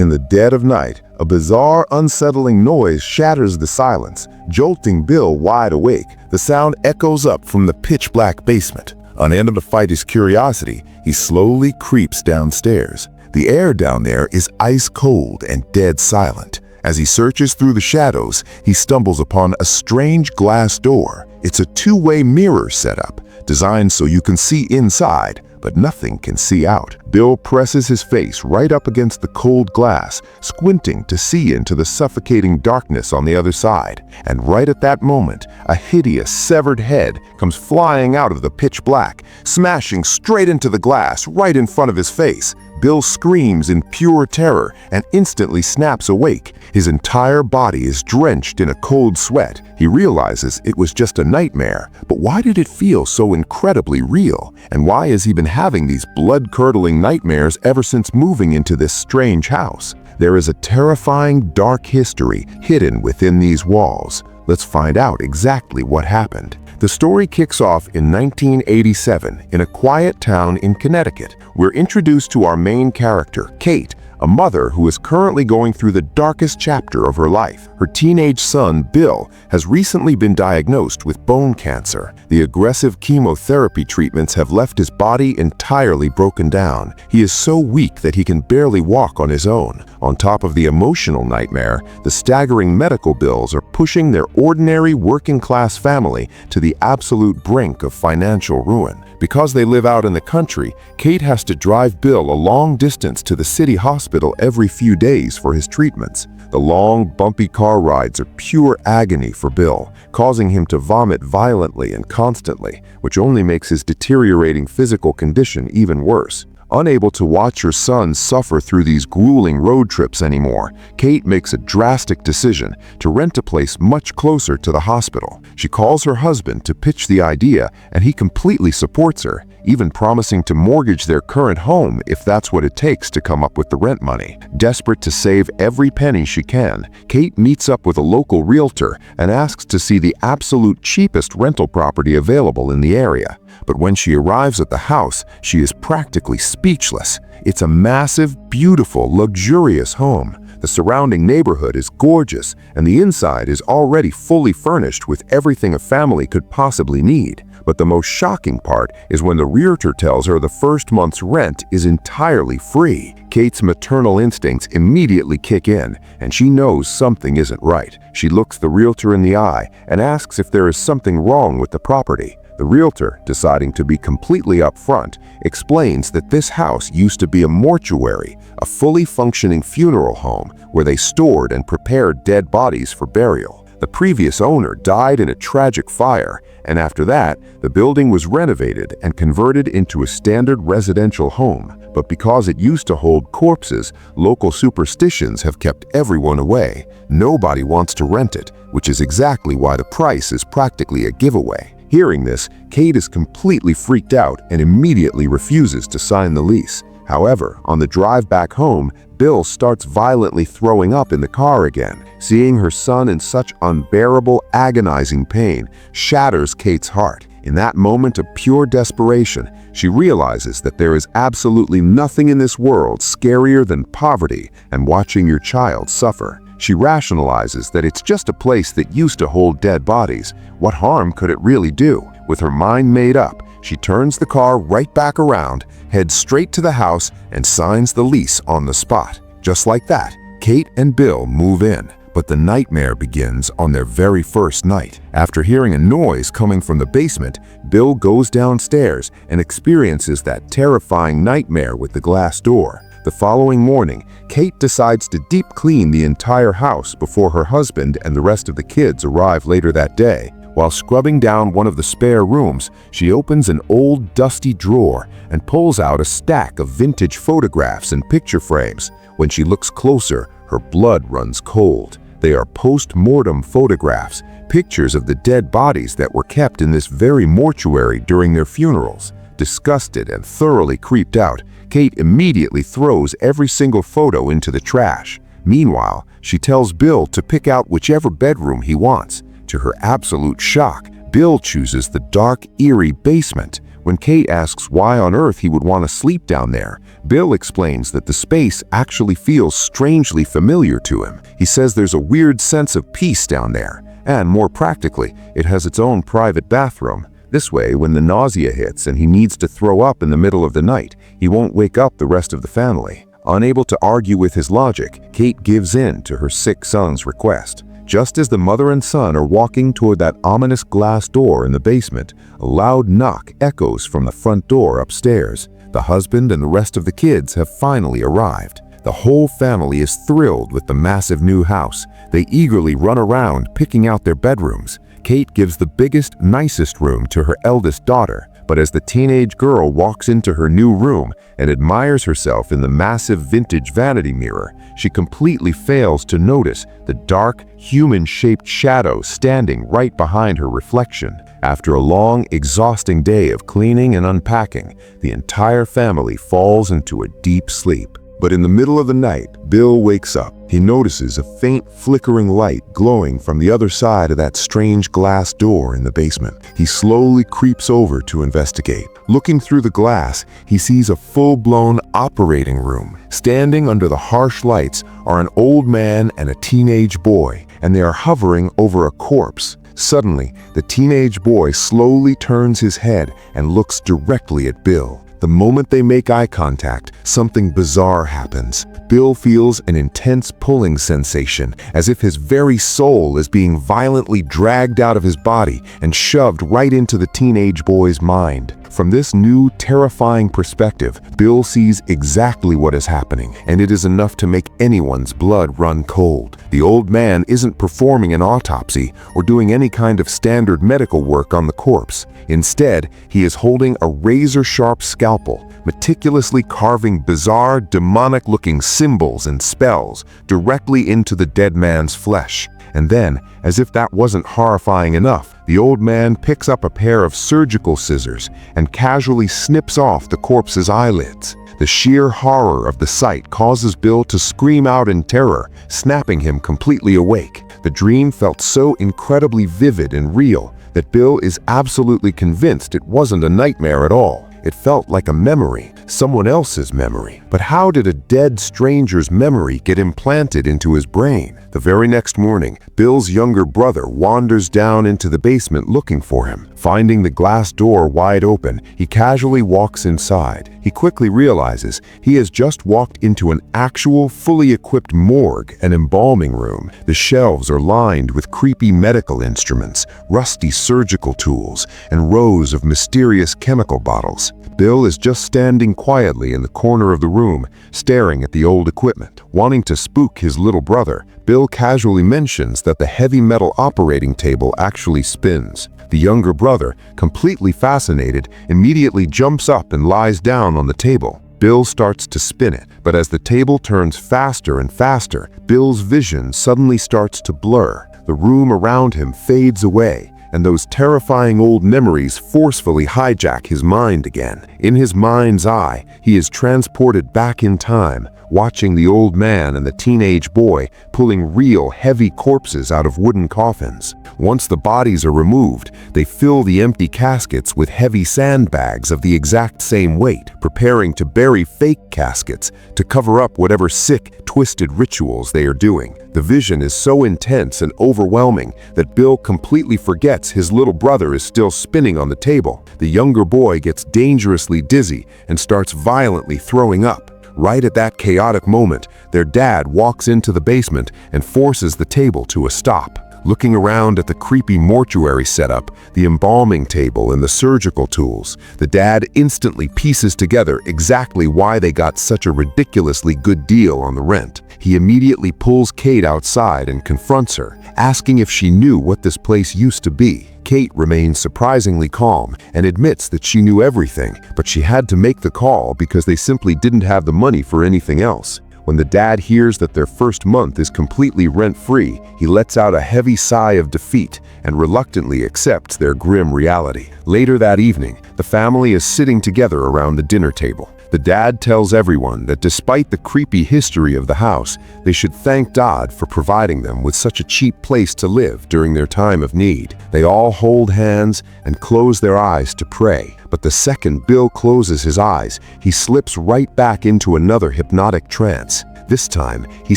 In the dead of night, a bizarre, unsettling noise shatters the silence, jolting Bill wide awake. The sound echoes up from the pitch-black basement. Unable to fight his curiosity, he slowly creeps downstairs. The air down there is ice cold and dead silent. As he searches through the shadows, he stumbles upon a strange glass door. It's a two-way mirror setup, designed so you can see inside, but nothing can see out. Bill presses his face right up against the cold glass, squinting to see into the suffocating darkness on the other side. And right at that moment, a hideous, severed head comes flying out of the pitch black, smashing straight into the glass right in front of his face. Bill screams in pure terror and instantly snaps awake. His entire body is drenched in a cold sweat. He realizes it was just a nightmare, but why did it feel so incredibly real? And why has he been having these blood-curdling nightmares ever since moving into this strange house? There is a terrifying, dark history hidden within these walls. Let's find out exactly what happened. The story kicks off in 1987 in a quiet town in Connecticut. We're introduced to our main character, Kate, a mother who is currently going through the darkest chapter of her life. Her teenage son, Bill, has recently been diagnosed with bone cancer. The aggressive chemotherapy treatments have left his body entirely broken down. He is so weak that he can barely walk on his own. On top of the emotional nightmare, the staggering medical bills are pushing their ordinary working-class family to the absolute brink of financial ruin. Because they live out in the country, Kate has to drive Bill a long distance to the city hospital every few days for his treatments. The long, bumpy car rides are pure agony for Bill, causing him to vomit violently and constantly, which only makes his deteriorating physical condition even worse. Unable to watch her son suffer through these grueling road trips anymore, Kate makes a drastic decision to rent a place much closer to the hospital. She calls her husband to pitch the idea, and he completely supports her, even promising to mortgage their current home if that's what it takes to come up with the rent money. Desperate to save every penny she can, Kate meets up with a local realtor and asks to see the absolute cheapest rental property available in the area. But when she arrives at the house, she is practically speechless. It's a massive, beautiful, luxurious home. The surrounding neighborhood is gorgeous, and the inside is already fully furnished with everything a family could possibly need. But the most shocking part is when the realtor tells her the first month's rent is entirely free. Kate's maternal instincts immediately kick in, and she knows something isn't right. She looks the realtor in the eye and asks if there is something wrong with the property. The realtor, deciding to be completely upfront, explains that this house used to be a mortuary, a fully functioning funeral home where they stored and prepared dead bodies for burial. The previous owner died in a tragic fire, and after that, the building was renovated and converted into a standard residential home. But because it used to hold corpses, local superstitions have kept everyone away. Nobody wants to rent it, which is exactly why the price is practically a giveaway. Hearing this, Kate is completely freaked out and immediately refuses to sign the lease. However, on the drive back home, Bill starts violently throwing up in the car again. Seeing her son in such unbearable, agonizing pain shatters Kate's heart. In that moment of pure desperation, she realizes that there is absolutely nothing in this world scarier than poverty and watching your child suffer. She rationalizes that it's just a place that used to hold dead bodies. What harm could it really do? With her mind made up, she turns the car right back around, heads straight to the house, and signs the lease on the spot. Just like that, Kate and Bill move in. But the nightmare begins on their very first night. After hearing a noise coming from the basement, Bill goes downstairs and experiences that terrifying nightmare with the glass door. The following morning, Kate decides to deep clean the entire house before her husband and the rest of the kids arrive later that day. While scrubbing down one of the spare rooms, she opens an old dusty drawer and pulls out a stack of vintage photographs and picture frames. When she looks closer, her blood runs cold. They are post-mortem photographs, pictures of the dead bodies that were kept in this very mortuary during their funerals. Disgusted and thoroughly creeped out, Kate immediately throws every single photo into the trash. Meanwhile, she tells Bill to pick out whichever bedroom he wants. To her absolute shock, Bill chooses the dark, eerie basement. When Kate asks why on earth he would want to sleep down there, Bill explains that the space actually feels strangely familiar to him. He says there's a weird sense of peace down there, and more practically, it has its own private bathroom. This way, when the nausea hits and he needs to throw up in the middle of the night, he won't wake up the rest of the family. Unable to argue with his logic, Kate gives in to her sick son's request. Just as the mother and son are walking toward that ominous glass door in the basement, a loud knock echoes from the front door upstairs. The husband and the rest of the kids have finally arrived. The whole family is thrilled with the massive new house. They eagerly run around picking out their bedrooms. Kate gives the biggest, nicest room to her eldest daughter, but as the teenage girl walks into her new room and admires herself in the massive vintage vanity mirror, she completely fails to notice the dark, human-shaped shadow standing right behind her reflection. After a long, exhausting day of cleaning and unpacking, the entire family falls into a deep sleep. But in the middle of the night, Bill wakes up. He notices a faint flickering light glowing from the other side of that strange glass door in the basement. He slowly creeps over to investigate. Looking through the glass, he sees a full-blown operating room. Standing under the harsh lights are an old man and a teenage boy, and they are hovering over a corpse. Suddenly, the teenage boy slowly turns his head and looks directly at Bill. The moment they make eye contact, something bizarre happens. Bill feels an intense pulling sensation, as if his very soul is being violently dragged out of his body and shoved right into the teenage boy's mind. From this new, terrifying perspective, Bill sees exactly what is happening, and it is enough to make anyone's blood run cold. The old man isn't performing an autopsy or doing any kind of standard medical work on the corpse. Instead, he is holding a razor-sharp scalpel, meticulously carving bizarre, demonic-looking symbols and spells directly into the dead man's flesh. And then, as if that wasn't horrifying enough, the old man picks up a pair of surgical scissors and casually snips off the corpse's eyelids. The sheer horror of the sight causes Bill to scream out in terror, snapping him completely awake. The dream felt so incredibly vivid and real that Bill is absolutely convinced it wasn't a nightmare at all. It felt like a memory, someone else's memory. But how did a dead stranger's memory get implanted into his brain? The very next morning, Bill's younger brother wanders down into the basement looking for him. Finding the glass door wide open, he casually walks inside. He quickly realizes he has just walked into an actual, fully equipped morgue and embalming room. The shelves are lined with creepy medical instruments, rusty surgical tools, and rows of mysterious chemical bottles. Bill is just standing quietly in the corner of the room, staring at the old equipment. Wanting to spook his little brother, Bill casually mentions that the heavy metal operating table actually spins. The younger brother, completely fascinated, immediately jumps up and lies down on the table. Bill starts to spin it, but as the table turns faster and faster, Bill's vision suddenly starts to blur. The room around him fades away, and those terrifying old memories forcefully hijack his mind again. In his mind's eye, he is transported back in time, watching the old man and the teenage boy pulling real, heavy corpses out of wooden coffins. Once the bodies are removed, they fill the empty caskets with heavy sandbags of the exact same weight, preparing to bury fake caskets to cover up whatever sick, twisted rituals they are doing. The vision is so intense and overwhelming that Bill completely forgets his little brother is still spinning on the table. The younger boy gets dangerously dizzy and starts violently throwing up. Right at that chaotic moment, their dad walks into the basement and forces the table to a stop. Looking around at the creepy mortuary setup, the embalming table and the surgical tools, the dad instantly pieces together exactly why they got such a ridiculously good deal on the rent. He immediately pulls Kate outside and confronts her, asking if she knew what this place used to be. Kate remains surprisingly calm and admits that she knew everything, but she had to make the call because they simply didn't have the money for anything else. When the dad hears that their first month is completely rent-free, he lets out a heavy sigh of defeat and reluctantly accepts their grim reality. Later that evening, the family is sitting together around the dinner table. The dad tells everyone that despite the creepy history of the house, they should thank God for providing them with such a cheap place to live during their time of need. They all hold hands and close their eyes to pray. But the second Bill closes his eyes, he slips right back into another hypnotic trance. This time, he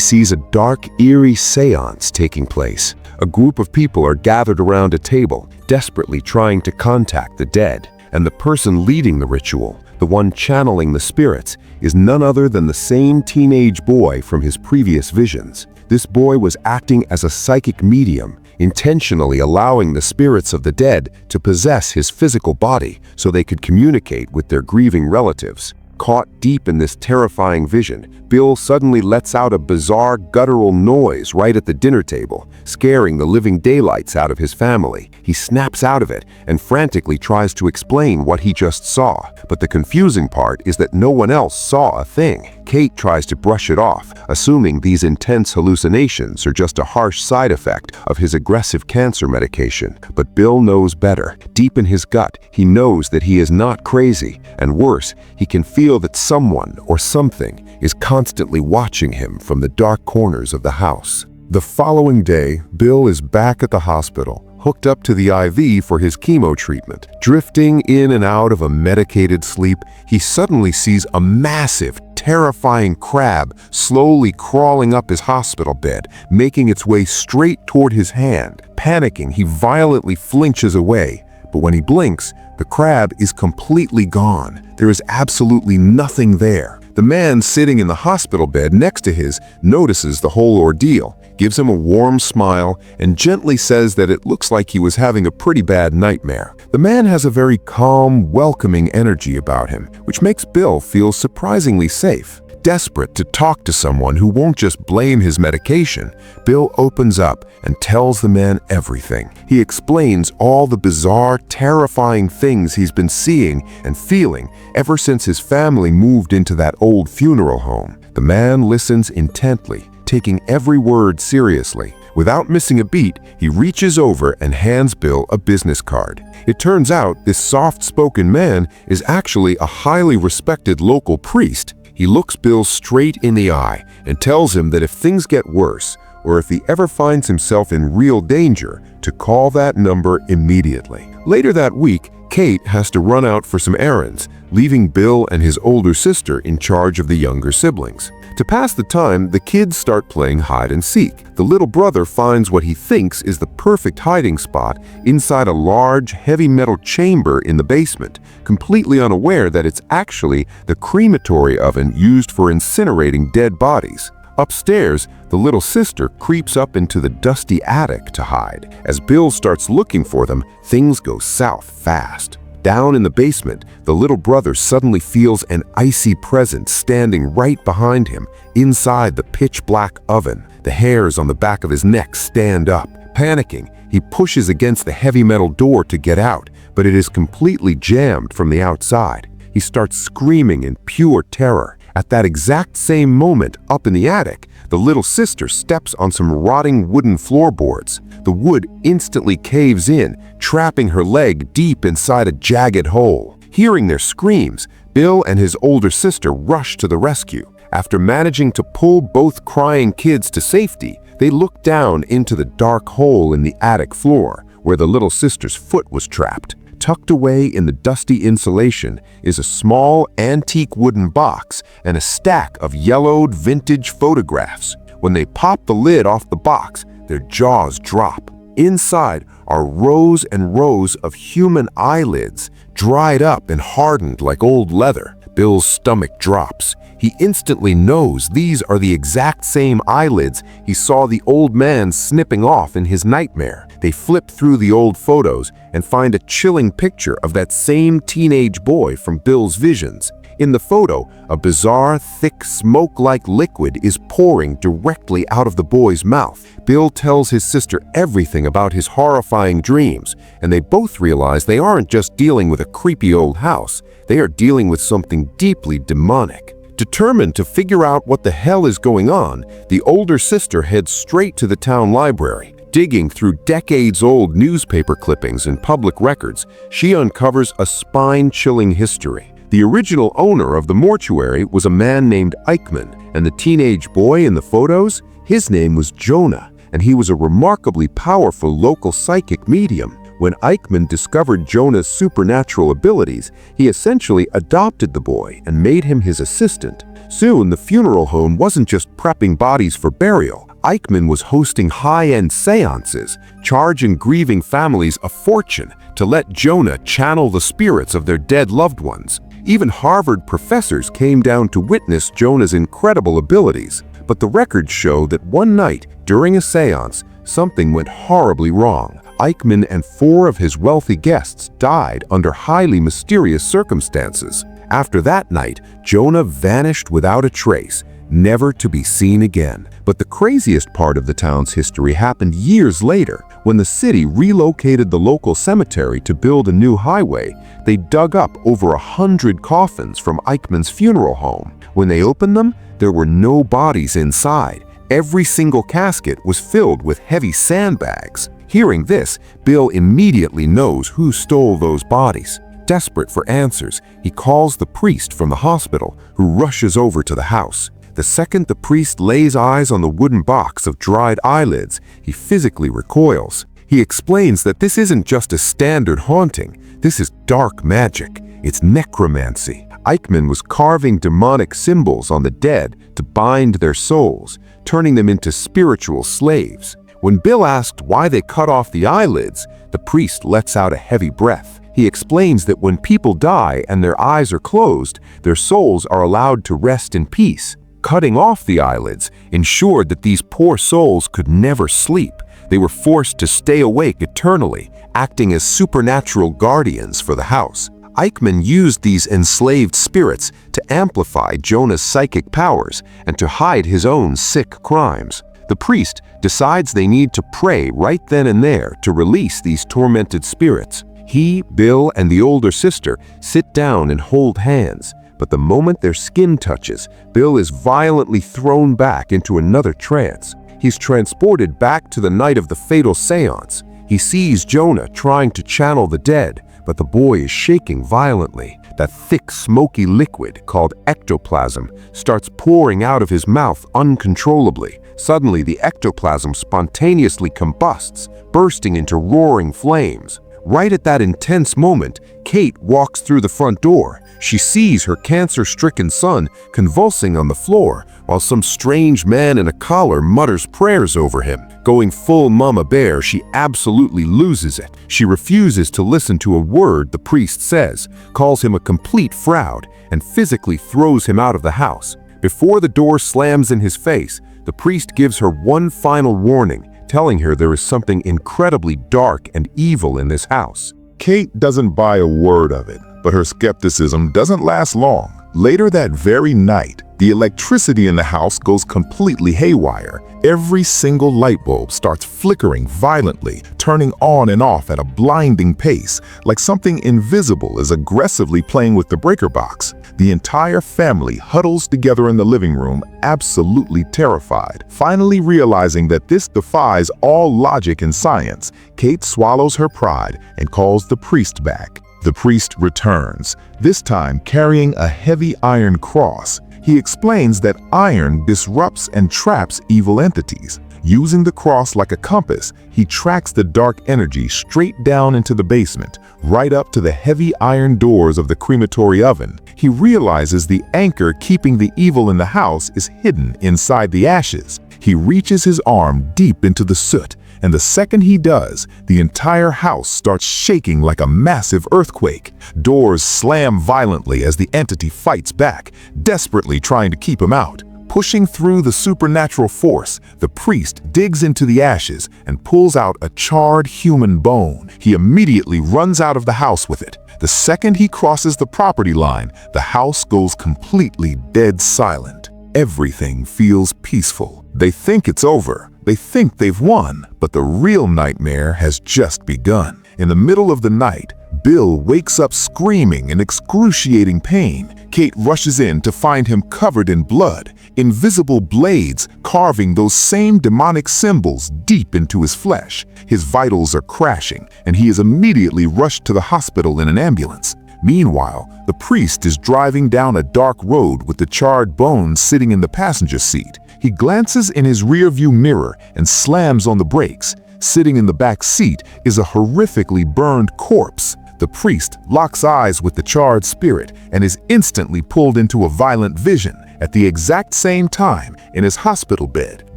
sees a dark, eerie seance taking place. A group of people are gathered around a table, desperately trying to contact the dead. And the person leading the ritual, the one channeling the spirits, is none other than the same teenage boy from his previous visions. This boy was acting as a psychic medium, intentionally allowing the spirits of the dead to possess his physical body so they could communicate with their grieving relatives. Caught deep in this terrifying vision, Bill suddenly lets out a bizarre guttural noise right at the dinner table, scaring the living daylights out of his family. He snaps out of it and frantically tries to explain what he just saw. But the confusing part is that no one else saw a thing. Kate tries to brush it off, assuming these intense hallucinations are just a harsh side effect of his aggressive cancer medication. But Bill knows better. Deep in his gut, he knows that he is not crazy, and worse, he can feel that someone or something is constantly watching him from the dark corners of the house. The following day, Bill is back at the hospital, hooked up to the IV for his chemo treatment. Drifting in and out of a medicated sleep, he suddenly sees a massive, terrifying crab slowly crawling up his hospital bed, making its way straight toward his hand. Panicking, he violently flinches away, but when he blinks, the crab is completely gone. There is absolutely nothing there. The man sitting in the hospital bed next to his notices the whole ordeal, gives him a warm smile, and gently says that it looks like he was having a pretty bad nightmare. The man has a very calm, welcoming energy about him, which makes Bill feel surprisingly safe. Desperate to talk to someone who won't just blame his medication, Bill opens up and tells the man everything. He explains all the bizarre, terrifying things he's been seeing and feeling ever since his family moved into that old funeral home. The man listens intently, taking every word seriously. Without missing a beat, he reaches over and hands Bill a business card. It turns out this soft-spoken man is actually a highly respected local priest. He looks Bill straight in the eye and tells him that if things get worse, or if he ever finds himself in real danger, to call that number immediately. Later that week, Kate has to run out for some errands, leaving Bill and his older sister in charge of the younger siblings. To pass the time, the kids start playing hide and seek. The little brother finds what he thinks is the perfect hiding spot inside a large, heavy metal chamber in the basement, completely unaware that it's actually the crematory oven used for incinerating dead bodies. Upstairs, the little sister creeps up into the dusty attic to hide. As Bill starts looking for them, things go south fast. Down in the basement, the little brother suddenly feels an icy presence standing right behind him, inside the pitch-black oven. The hairs on the back of his neck stand up. Panicking, he pushes against the heavy metal door to get out, but it is completely jammed from the outside. He starts screaming in pure terror. At that exact same moment, up in the attic, the little sister steps on some rotting wooden floorboards. The wood instantly caves in, trapping her leg deep inside a jagged hole. Hearing their screams, Bill and his older sister rush to the rescue. After managing to pull both crying kids to safety, they look down into the dark hole in the attic floor, where the little sister's foot was trapped. Tucked away in the dusty insulation is a small antique wooden box and a stack of yellowed vintage photographs. When they pop the lid off the box, their jaws drop. Inside are rows and rows of human eyelids, dried up and hardened like old leather. Bill's stomach drops. He instantly knows these are the exact same eyelids he saw the old man snipping off in his nightmare. They flip through the old photos and find a chilling picture of that same teenage boy from Bill's visions. In the photo, a bizarre, thick, smoke-like liquid is pouring directly out of the boy's mouth. Bill tells his sister everything about his horrifying dreams, and they both realize they aren't just dealing with a creepy old house. They are dealing with something deeply demonic. Determined to figure out what the hell is going on, the older sister heads straight to the town library. Digging through decades-old newspaper clippings and public records, she uncovers a spine-chilling history. The original owner of the mortuary was a man named Eichmann, and the teenage boy in the photos, his name was Jonah, and he was a remarkably powerful local psychic medium. When Eichmann discovered Jonah's supernatural abilities, he essentially adopted the boy and made him his assistant. Soon, the funeral home wasn't just prepping bodies for burial. Eichmann was hosting high-end seances, charging grieving families a fortune to let Jonah channel the spirits of their dead loved ones. Even Harvard professors came down to witness Jonah's incredible abilities. But the records show that one night, during a seance, something went horribly wrong. Eichmann and 4 of his wealthy guests died under highly mysterious circumstances. After that night, Jonah vanished without a trace, never to be seen again. But the craziest part of the town's history happened years later. When the city relocated the local cemetery to build a new highway, they dug up over 100 coffins from Eichmann's funeral home. When they opened them, there were no bodies inside. Every single casket was filled with heavy sandbags. Hearing this, Bill immediately knows who stole those bodies. Desperate for answers, he calls the priest from the hospital, who rushes over to the house. The second the priest lays eyes on the wooden box of dried eyelids, he physically recoils. He explains that this isn't just a standard haunting. This is dark magic. It's necromancy. Eichmann was carving demonic symbols on the dead to bind their souls, turning them into spiritual slaves. When Bill asked why they cut off the eyelids, the priest lets out a heavy breath. He explains that when people die and their eyes are closed, their souls are allowed to rest in peace. Cutting off the eyelids ensured that these poor souls could never sleep. They were forced to stay awake eternally, acting as supernatural guardians for the house. Eichmann used these enslaved spirits to amplify Jonah's psychic powers and to hide his own sick crimes. The priest decides they need to pray right then and there to release these tormented spirits. He, Bill, and the older sister sit down and hold hands. But the moment their skin touches, Bill is violently thrown back into another trance. He's transported back to the night of the fatal seance. He sees Jonah trying to channel the dead, but the boy is shaking violently. That thick, smoky liquid, called ectoplasm, starts pouring out of his mouth uncontrollably. Suddenly, the ectoplasm spontaneously combusts, bursting into roaring flames. Right at that intense moment, Kate walks through the front door. She sees her cancer-stricken son convulsing on the floor, while some strange man in a collar mutters prayers over him. Going full mama bear, she absolutely loses it. She refuses to listen to a word the priest says, calls him a complete fraud, and physically throws him out of the house. Before the door slams in his face, the priest gives her one final warning, telling her there is something incredibly dark and evil in this house. Kate doesn't buy a word of it, but her skepticism doesn't last long. Later that very night, the electricity in the house goes completely haywire. Every single light bulb starts flickering violently, turning on and off at a blinding pace, like something invisible is aggressively playing with the breaker box. The entire family huddles together in the living room, absolutely terrified. Finally realizing that this defies all logic and science, Kate swallows her pride and calls the priest back. The priest returns, this time carrying a heavy iron cross. He explains that iron disrupts and traps evil entities. Using the cross like a compass, he tracks the dark energy straight down into the basement, right up to the heavy iron doors of the crematory oven. He realizes the anchor keeping the evil in the house is hidden inside the ashes. He reaches his arm deep into the soot, and the second he does, the entire house starts shaking like a massive earthquake. Doors slam violently as the entity fights back, desperately trying to keep him out. Pushing through the supernatural force, the priest digs into the ashes and pulls out a charred human bone. He immediately runs out of the house with it. The second he crosses the property line, the house goes completely dead silent. Everything feels peaceful. They think it's over. They think they've won, but the real nightmare has just begun. In the middle of the night, Bill wakes up screaming in excruciating pain. Kate rushes in to find him covered in blood, invisible blades carving those same demonic symbols deep into his flesh. His vitals are crashing, and he is immediately rushed to the hospital in an ambulance. Meanwhile, the priest is driving down a dark road with the charred bones sitting in the passenger seat. He glances in his rearview mirror and slams on the brakes. Sitting in the back seat is a horrifically burned corpse. The priest locks eyes with the charred spirit and is instantly pulled into a violent vision. At the exact same time, in his hospital bed,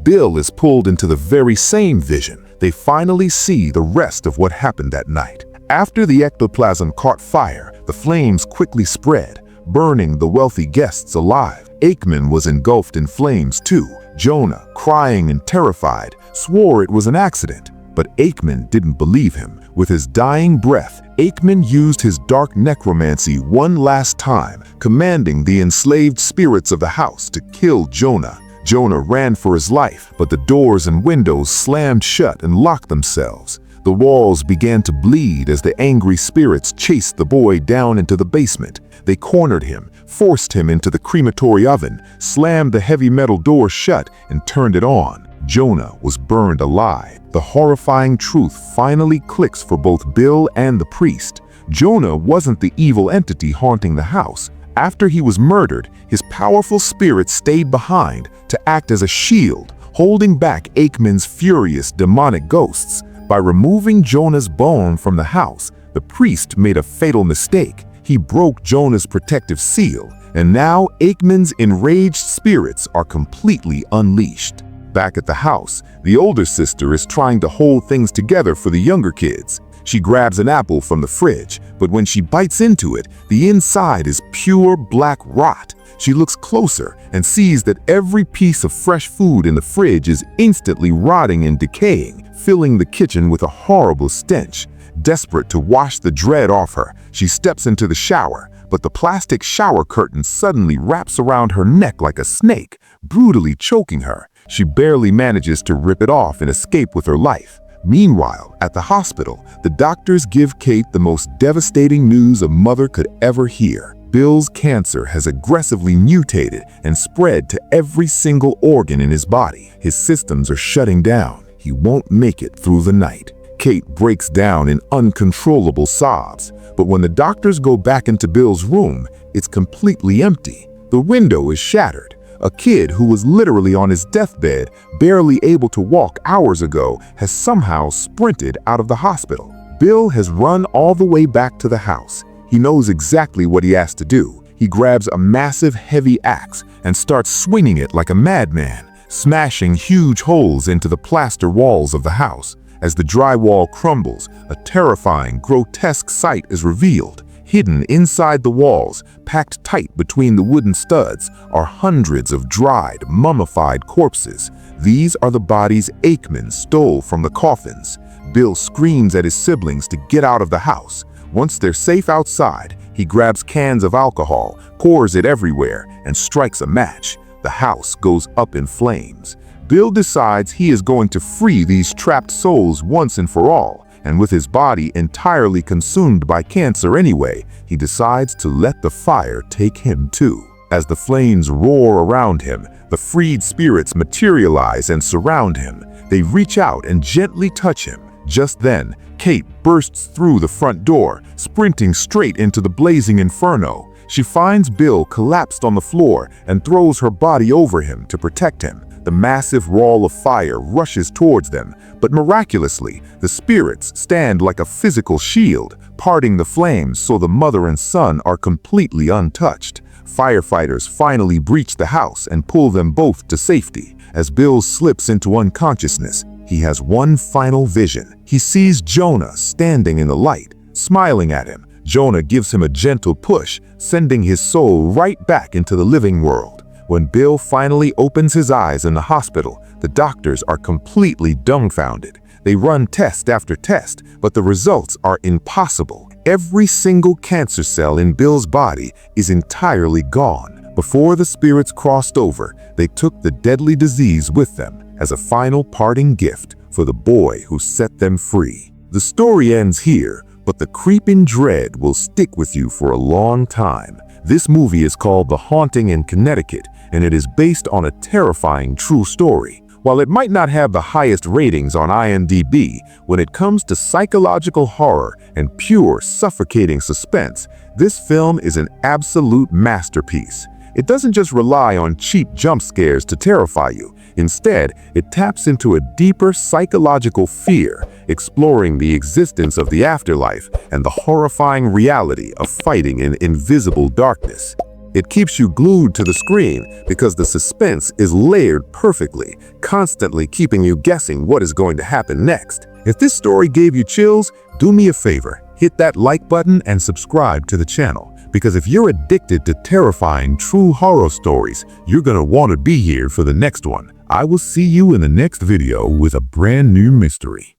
Bill is pulled into the very same vision. They finally see the rest of what happened that night. After the ectoplasm caught fire, the flames quickly spread, burning the wealthy guests alive. Aikman was engulfed in flames too. Jonah, crying and terrified, swore it was an accident, but Aikman didn't believe him. With his dying breath, Aikman used his dark necromancy one last time, commanding the enslaved spirits of the house to kill Jonah. Jonah ran for his life, but the doors and windows slammed shut and locked themselves. The walls began to bleed as the angry spirits chased the boy down into the basement. They cornered him, forced him into the crematory oven, slammed the heavy metal door shut, and turned it on. Jonah was burned alive. The horrifying truth finally clicks for both Bill and the priest. Jonah wasn't the evil entity haunting the house. After he was murdered, his powerful spirit stayed behind to act as a shield, holding back Aikman's furious demonic ghosts. By removing Jonah's bone from the house, the priest made a fatal mistake. He broke Jonah's protective seal, and now Aikman's enraged spirits are completely unleashed. Back at the house, the older sister is trying to hold things together for the younger kids. She grabs an apple from the fridge, but when she bites into it, the inside is pure black rot. She looks closer and sees that every piece of fresh food in the fridge is instantly rotting and decaying, filling the kitchen with a horrible stench. Desperate to wash the dread off her, she steps into the shower, but the plastic shower curtain suddenly wraps around her neck like a snake, brutally choking her. She barely manages to rip it off and escape with her life. Meanwhile, at the hospital, the doctors give Kate the most devastating news a mother could ever hear. Bill's cancer has aggressively mutated and spread to every single organ in his body. His systems are shutting down. He won't make it through the night. Kate breaks down in uncontrollable sobs, but when the doctors go back into Bill's room, it's completely empty. The window is shattered. A kid who was literally on his deathbed, barely able to walk hours ago, has somehow sprinted out of the hospital. Bill has run all the way back to the house. He knows exactly what he has to do. He grabs a massive heavy axe and starts swinging it like a madman, smashing huge holes into the plaster walls of the house. As the drywall crumbles, a terrifying, grotesque sight is revealed. Hidden inside the walls, packed tight between the wooden studs, are hundreds of dried, mummified corpses. These are the bodies Aikman stole from the coffins. Bill screams at his siblings to get out of the house. Once they're safe outside, he grabs cans of alcohol, pours it everywhere, and strikes a match. The house goes up in flames. Bill decides he is going to free these trapped souls once and for all, and with his body entirely consumed by cancer anyway, he decides to let the fire take him too. As the flames roar around him, the freed spirits materialize and surround him. They reach out and gently touch him. Just then, Kate bursts through the front door, sprinting straight into the blazing inferno. She finds Bill collapsed on the floor and throws her body over him to protect him. The massive wall of fire rushes towards them, but miraculously, the spirits stand like a physical shield, parting the flames so the mother and son are completely untouched. Firefighters finally breach the house and pull them both to safety. As Bill slips into unconsciousness, he has one final vision. He sees Jonah standing in the light, smiling at him. Jonah gives him a gentle push, sending his soul right back into the living world. When Bill finally opens his eyes in the hospital, the doctors are completely dumbfounded. They run test after test, but the results are impossible. Every single cancer cell in Bill's body is entirely gone. Before the spirits crossed over, they took the deadly disease with them as a final parting gift for the boy who set them free. The story ends here, but the creeping dread will stick with you for a long time. This movie is called The Haunting in Connecticut, and it is based on a terrifying true story. While it might not have the highest ratings on IMDb, when it comes to psychological horror and pure, suffocating suspense, this film is an absolute masterpiece. It doesn't just rely on cheap jump scares to terrify you. Instead, it taps into a deeper psychological fear, exploring the existence of the afterlife and the horrifying reality of fighting in invisible darkness. It keeps you glued to the screen because the suspense is layered perfectly, constantly keeping you guessing what is going to happen next. If this story gave you chills, do me a favor, hit that like button and subscribe to the channel. Because if you're addicted to terrifying true horror stories, you're gonna want to be here for the next one. I will see you in the next video with a brand new mystery.